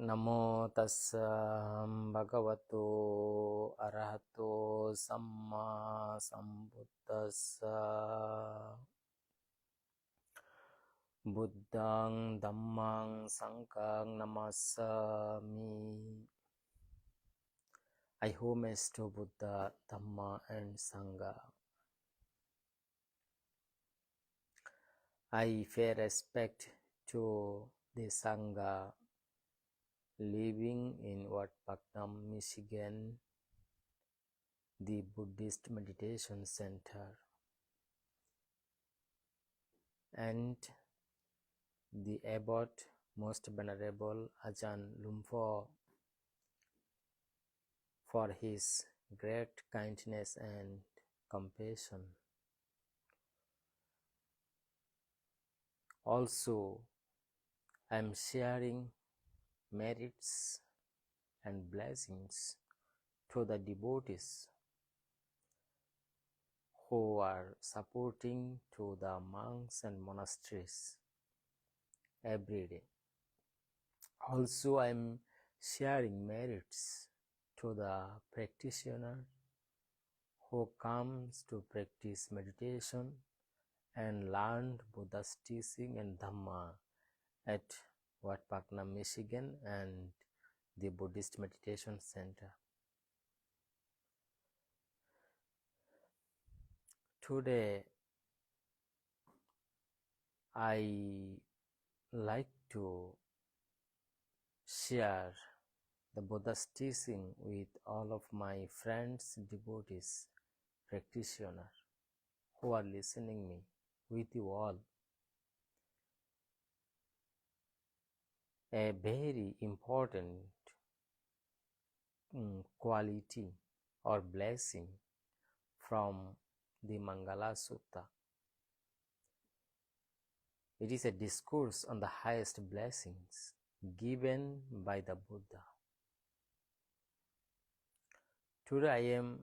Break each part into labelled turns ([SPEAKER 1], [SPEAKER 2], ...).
[SPEAKER 1] Namo Tassa Bhagavato Arahato Sammāsambuddhassa Buddhaṃ Dhammaṃ Sanghaṃ Namasami. I homage to Buddha, Dhamma and Sangha. I pay respect to the Sangha living in Watpaknam, Michigan, the Buddhist Meditation Center, and the Abbot, Most Venerable Ajahn Lumpo, for his great kindness and compassion. Also, I am sharing merits and blessings to the devotees who are supporting to the monks and monasteries every day. Also, I am sharing merits to the practitioner who comes to practice meditation and learn Buddha's teaching and Dhamma at Watpaknam, Michigan and the Buddhist Meditation Center. Today, I like to share the Buddha's teaching with all of my friends, devotees, practitioners who are listening me, with you all. A very important quality or blessing from the Mangala Sutta. It is a discourse on the highest blessings given by the Buddha. Today I am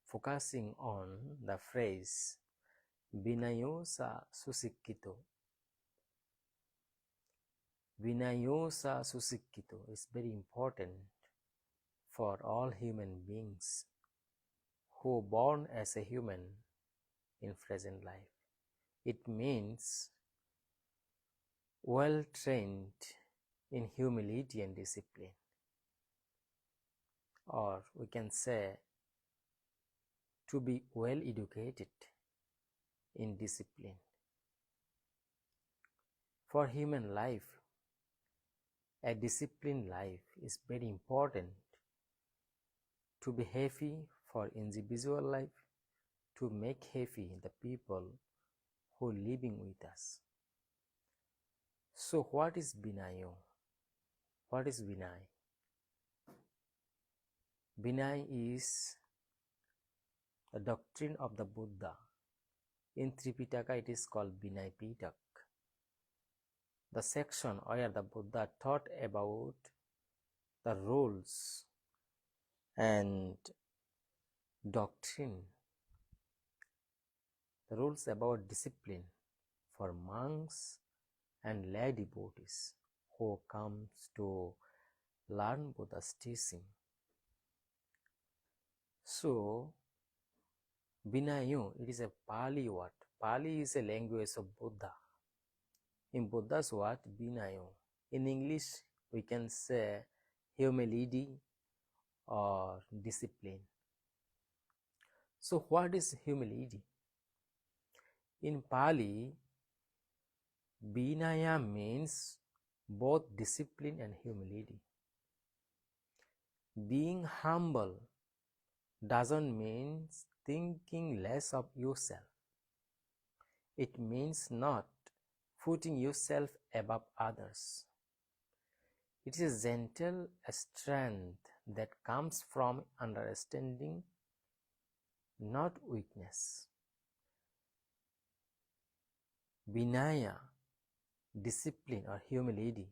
[SPEAKER 1] focusing on the phrase Vinayo susikkhito. Vinayo susikkhito is very important for all human beings who are born as a human in present life. It means well trained in humility and discipline, or we can say to be well educated in discipline. For human life, a disciplined life is very important to be happy for individual life, to make happy the people who are living with us. So what is Vinayo? What is Vinaya? Vinaya is the doctrine of the Buddha. In Tripitaka it is called Vinaya Pitak. The section where the Buddha taught about the rules and doctrine, the rules about discipline for monks and lay devotees who comes to learn Buddha's teaching. So, Vinayo, it is a Pāli word. Pāli is a language of Buddha. In Buddha's word, Vinayo. In English, we can say humility or discipline. So, what is humility? In Pāli, Vinaya means both discipline and humility. Being humble doesn't mean thinking less of yourself. It means not putting yourself above others. It is a gentle strength that comes from understanding, not weakness. Vinaya, discipline or humility,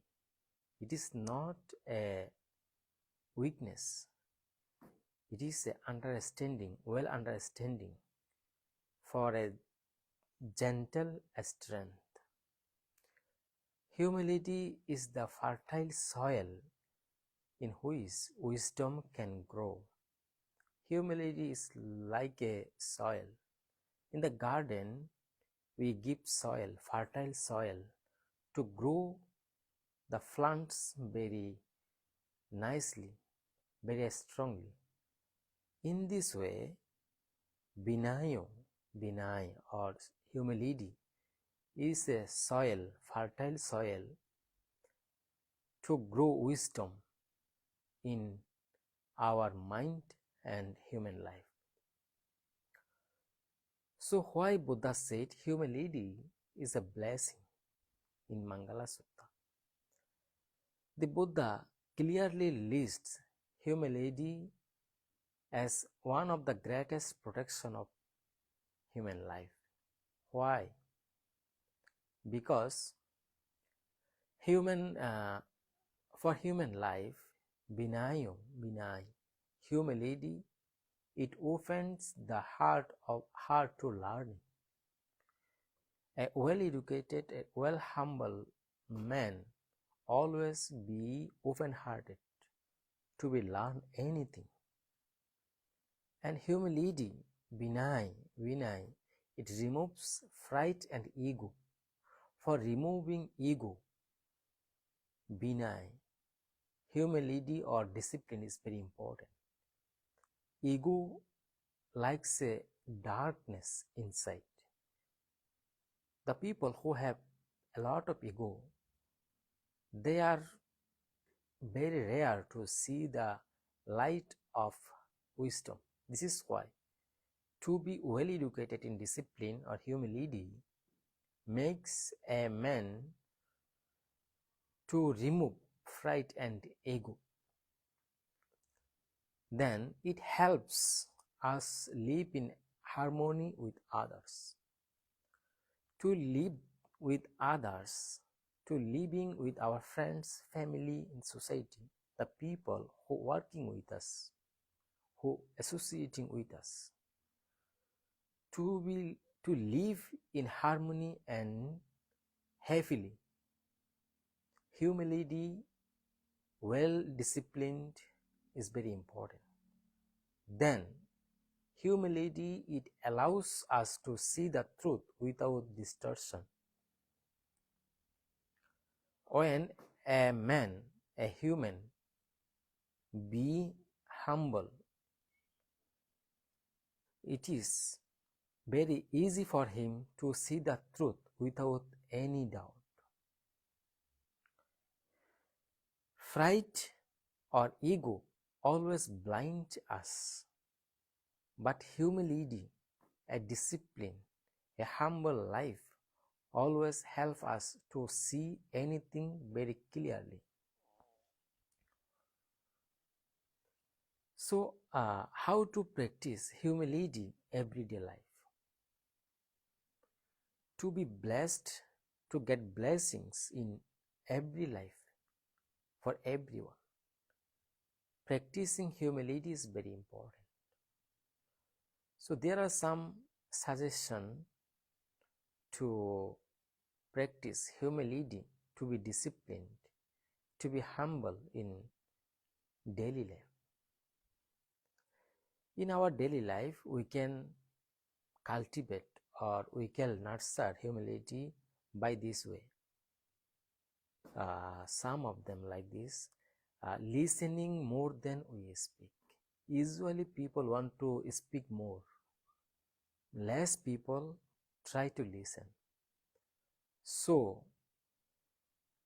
[SPEAKER 1] it is not a weakness. It is a understanding, well understanding for a gentle strength. Humility is the fertile soil in which wisdom can grow. Humility is like a soil. In the garden, we give soil, fertile soil, to grow the plants very nicely, very strongly. In this way, Vinayo, Vinaya or humility is a soil, fertile soil, to grow wisdom in our mind and human life. So why Buddha said humility is a blessing in Mangala Sutta? The Buddha clearly lists humility as one of the greatest protection of human life. Why? Because for human life, Vinayo, humility, it opens the heart to learning. A well-educated, a well-humble man always be open-hearted to be learn anything. And humility, Vinaya, it removes fright and ego. For removing ego, Vinaya, humility or discipline is very important. Ego likes a darkness inside. The people who have a lot of ego, they are very rare to see the light of wisdom. This is why to be well educated in discipline or humility makes a man to remove fright and ego. Then it helps us live in harmony with others. To live with others, to living with our friends, family, and society, the people who working with us, who associating with us, to live in harmony and happily. Humility, well disciplined, is very important. Then humility, it allows us to see the truth without distortion. When a man, a human, be humble, it is very easy for him to see the truth without any doubt. Fright or ego always blind us, but humility, a discipline, a humble life always help us to see anything very clearly. So, how to practice humility everyday life? To be blessed, to get blessings in every life, for everyone, practicing humility is very important. So there are some suggestions to practice humility, to be disciplined, to be humble in daily life. In our daily life, we can cultivate or we can nurture humility by this way. Some of them like this: listening more than we speak. Usually people want to speak more. Less people try to listen. So,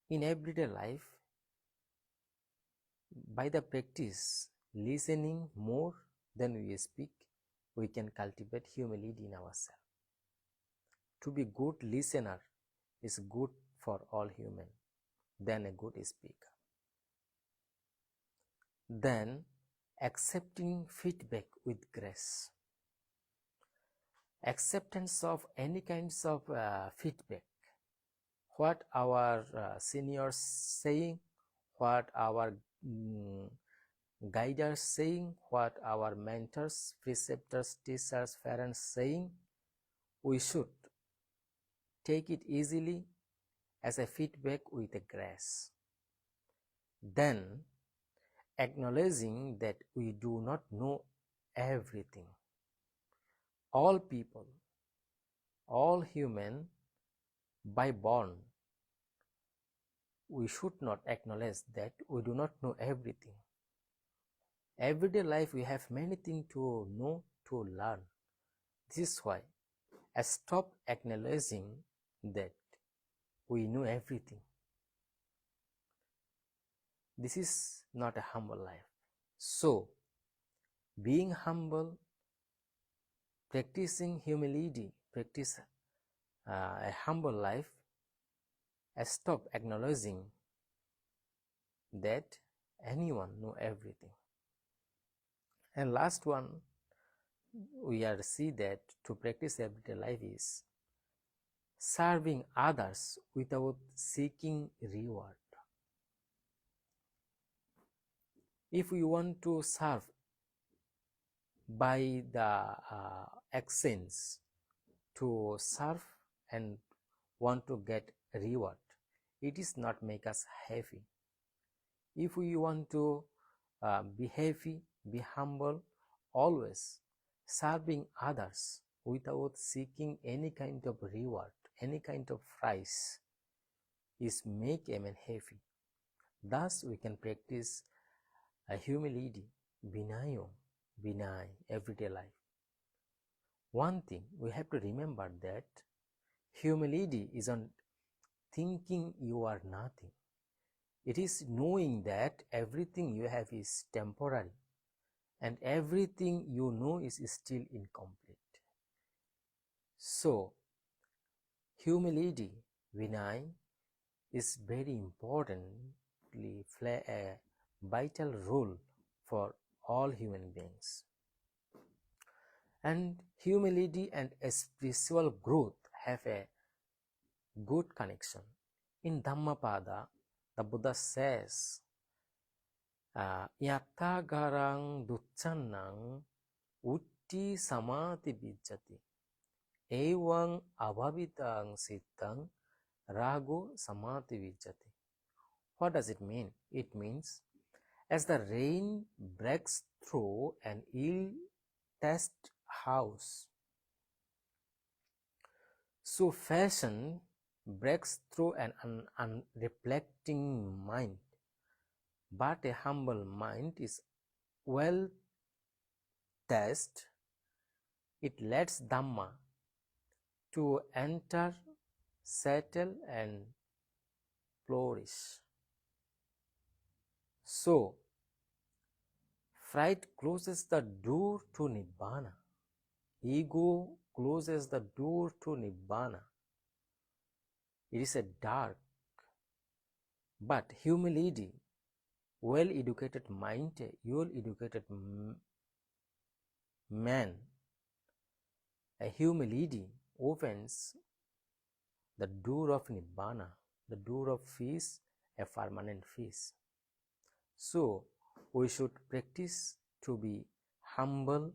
[SPEAKER 1] in everyday life, by the practice listening more than we speak, we can cultivate humility in ourselves. To be good listener is good for all human than a good speaker. Then accepting feedback with grace. Acceptance of any kinds of feedback, what our seniors saying, what our guiders saying, what our mentors, preceptors, teachers, parents saying, we should take it easily as a feedback with a grace. Then, acknowledging that we do not know everything. All people, all human, by born, we should not acknowledge that we do not know everything. Everyday life we have many things to know, to learn. This is why I stop acknowledging that we know everything. This is not a humble life. So, being humble, practicing humility, practice a humble life, I stop acknowledging that anyone know everything. And last one, we are see that to practice everyday life is serving others without seeking reward. If we want to serve by the actions to serve and want to get reward, it is not make us happy. If we want to be happy, be humble, always serving others without seeking any kind of reward, any kind of prize, is make a man happy. Thus we can practice humility, Vinayo, Vinaya, everyday life. One thing we have to remember that humility isn't thinking you are nothing. It is knowing that everything you have is temporary and everything you know is still incomplete. So, humility, Vinaya, is very importantly play a vital role for all human beings. And humility and spiritual growth have a good connection. In Dhammapada, the Buddha says, Yatta garang duccannang utti samati bijjati evang abhavitang siddhang rago samati vijjati. What does it mean? It means, as the rain breaks through an ill-thatched house, so fashion breaks through an unreflecting mind. But a humble mind is well thatched. It lets Dhamma to enter, settle and flourish. So, pride closes the door to Nibbana. Ego closes the door to Nibbana. It is a dark. But humility, well-educated mind, well-educated man, a humility opens the door of Nibbana, the door of peace, a permanent peace. So, we should practice to be humble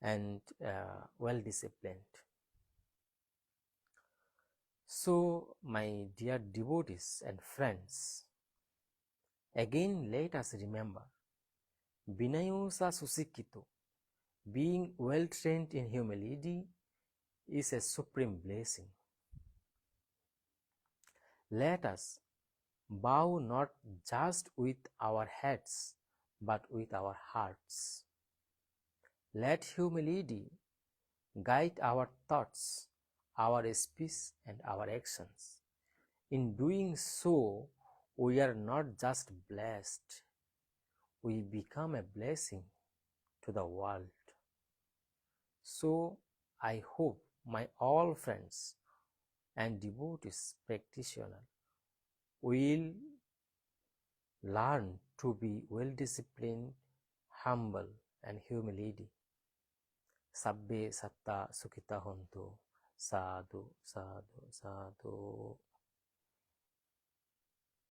[SPEAKER 1] and well-disciplined. So, my dear devotees and friends, again let us remember, Vinayo susikkhito, being well-trained in humility, is a supreme blessing. Let us bow not just with our heads, but with our hearts. Let humility guide our thoughts, our speech, and our actions. In doing so, we are not just blessed, we become a blessing to the world. So, I hope my all friends and devotees practitioners will learn to be well-disciplined, humble, and humility. Sabbe satta sukhita hontu. Sadhu, sadhu, sadhu.